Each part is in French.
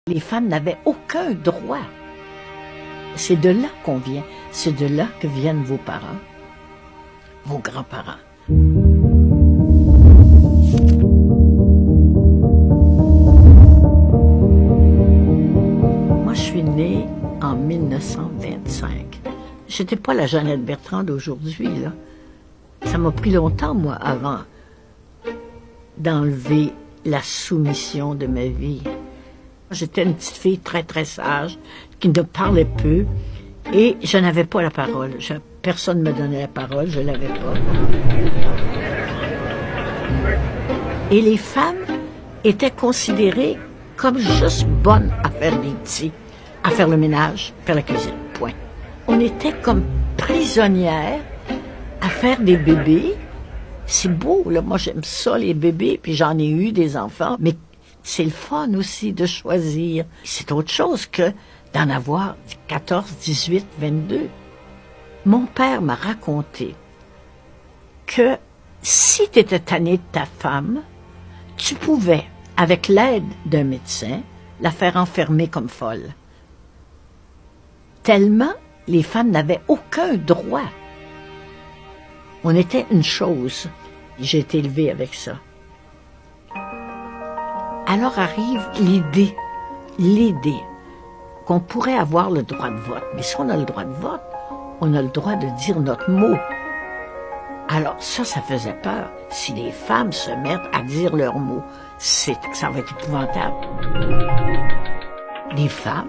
Les femmes n'avaient aucun droit. C'est de là qu'on vient. C'est de là que viennent vos parents, vos grands-parents. Moi, je suis née en 1925. J'étais pas la Jeannette Bertrand d'aujourd'hui, là. Ça m'a pris longtemps, moi, avant d'enlever la soumission de ma vie. J'étais une petite fille très, très sage, qui ne parlait peu, et je n'avais pas la parole. Personne ne me donnait la parole, je ne l'avais pas. Et les femmes étaient considérées comme juste bonnes à faire des petits, à faire le ménage, faire la cuisine, point. On était comme prisonnières à faire des bébés. C'est beau, là, moi j'aime ça, les bébés, puis j'en ai eu des enfants, mais c'est le fun aussi de choisir. C'est autre chose que d'en avoir 14, 18, 22. Mon père m'a raconté que si tu étais tanné de ta femme, tu pouvais, avec l'aide d'un médecin, la faire enfermer comme folle. Tellement les femmes n'avaient aucun droit. On était une chose. J'ai été élevée avec ça. Alors arrive l'idée qu'on pourrait avoir le droit de vote. Mais si on a le droit de vote, on a le droit de dire notre mot. Alors ça faisait peur. Si les femmes se mettent à dire leurs mots, ça va être épouvantable. Les femmes,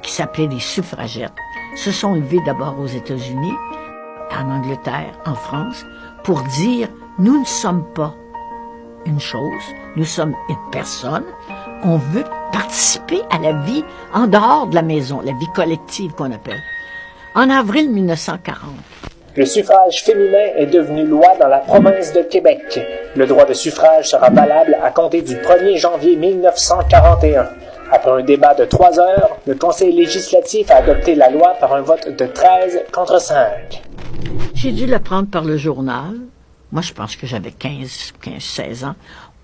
qui s'appelaient des suffragettes, se sont levées d'abord aux États-Unis, en Angleterre, en France, pour dire « Nous ne sommes pas une chose, nous sommes une personne, on veut participer à la vie en dehors de la maison, la vie collective qu'on appelle. » En avril 1940. Le suffrage féminin est devenu loi dans la province de Québec. Le droit de suffrage sera valable à compter du 1er janvier 1941. Après un débat de 3 heures, le Conseil législatif a adopté la loi par un vote de 13 contre 5. J'ai dû le prendre par le journal. Moi, je pense que j'avais 16 ans.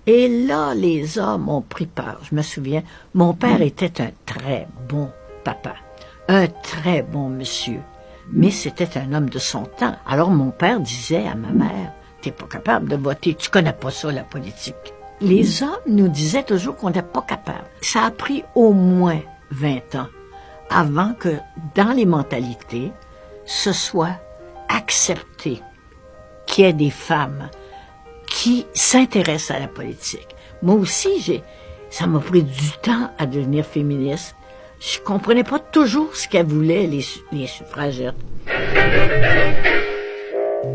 Et là, les hommes ont pris peur. Je me souviens, mon père était un très bon papa, un très bon monsieur. Mais c'était un homme de son temps. Alors mon père disait à ma mère, « T'es pas capable de voter, tu connais pas ça, la politique. » Les hommes nous disaient toujours qu'on n'était pas capable. Ça a pris au moins 20 ans avant que, dans les mentalités, ce soit accepté qu'il y ait des femmes qui s'intéressent à la politique. Moi aussi, ça m'a pris du temps à devenir féministe. Je comprenais pas toujours ce qu'elles voulaient, les suffragettes.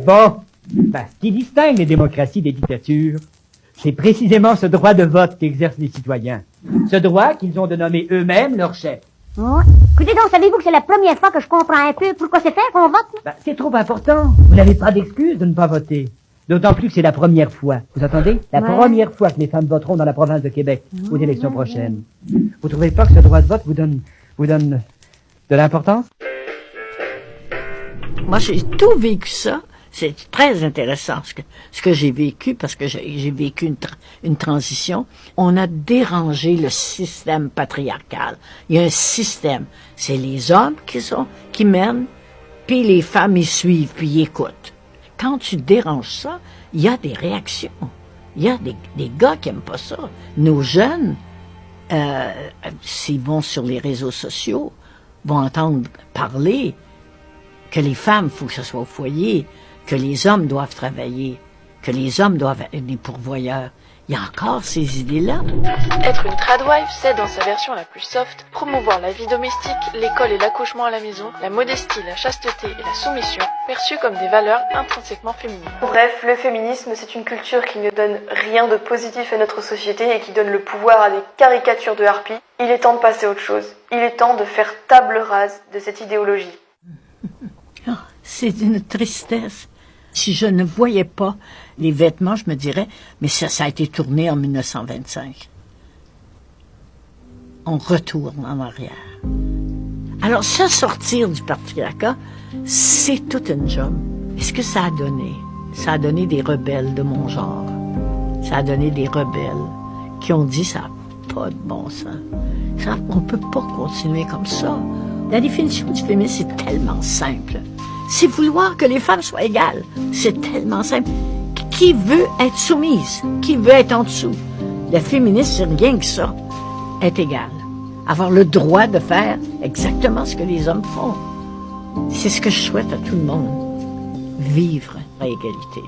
Bon, ce qui distingue les démocraties des dictatures, c'est précisément ce droit de vote qu'exercent les citoyens. Ce droit qu'ils ont de nommer eux-mêmes leur chef. Oh. Écoutez donc, savez-vous que c'est la première fois que je comprends un peu pourquoi c'est fait qu'on vote? C'est trop important. Vous n'avez pas d'excuse de ne pas voter. D'autant plus que c'est la première fois. Vous entendez? La première fois que les femmes voteront dans la province de Québec aux élections prochaines. Vous trouvez pas que ce droit de vote vous donne de l'importance? Moi, j'ai tout vécu ça. C'est très intéressant ce que j'ai vécu, parce que j'ai vécu une transition. On a dérangé le système patriarcal. Il y a un système. C'est les hommes qui mènent, puis les femmes y suivent, puis y écoutent. Quand tu déranges ça, il y a des réactions. Il y a des gars qui aiment pas ça. Nos jeunes, s'ils vont sur les réseaux sociaux, vont entendre parler que les femmes, il faut que ce soit au foyer, que les hommes doivent travailler, que les hommes doivent être des pourvoyeurs. Il y a encore ces idées-là. Être une tradwife, c'est, dans sa version la plus soft, promouvoir la vie domestique, l'école et l'accouchement à la maison, la modestie, la chasteté et la soumission, perçues comme des valeurs intrinsèquement féminines. Bref, le féminisme, c'est une culture qui ne donne rien de positif à notre société et qui donne le pouvoir à des caricatures de harpies. Il est temps de passer à autre chose. Il est temps de faire table rase de cette idéologie. Oh, c'est une tristesse. Si je ne voyais pas les vêtements, je me dirais, mais ça a été tourné en 1925. On retourne en arrière. Alors, se sortir du patriarcat, c'est toute une job. Et ce que ça a donné? Ça a donné des rebelles de mon genre. Ça a donné des rebelles qui ont dit ça n'a pas de bon sens. Ça, on peut pas continuer comme ça. La définition du féminisme, c'est tellement simple. C'est vouloir que les femmes soient égales. C'est tellement simple. Qui veut être soumise? Qui veut être en dessous? Le féminisme, c'est rien que ça. Être égal. Avoir le droit de faire exactement ce que les hommes font. C'est ce que je souhaite à tout le monde. Vivre à égalité.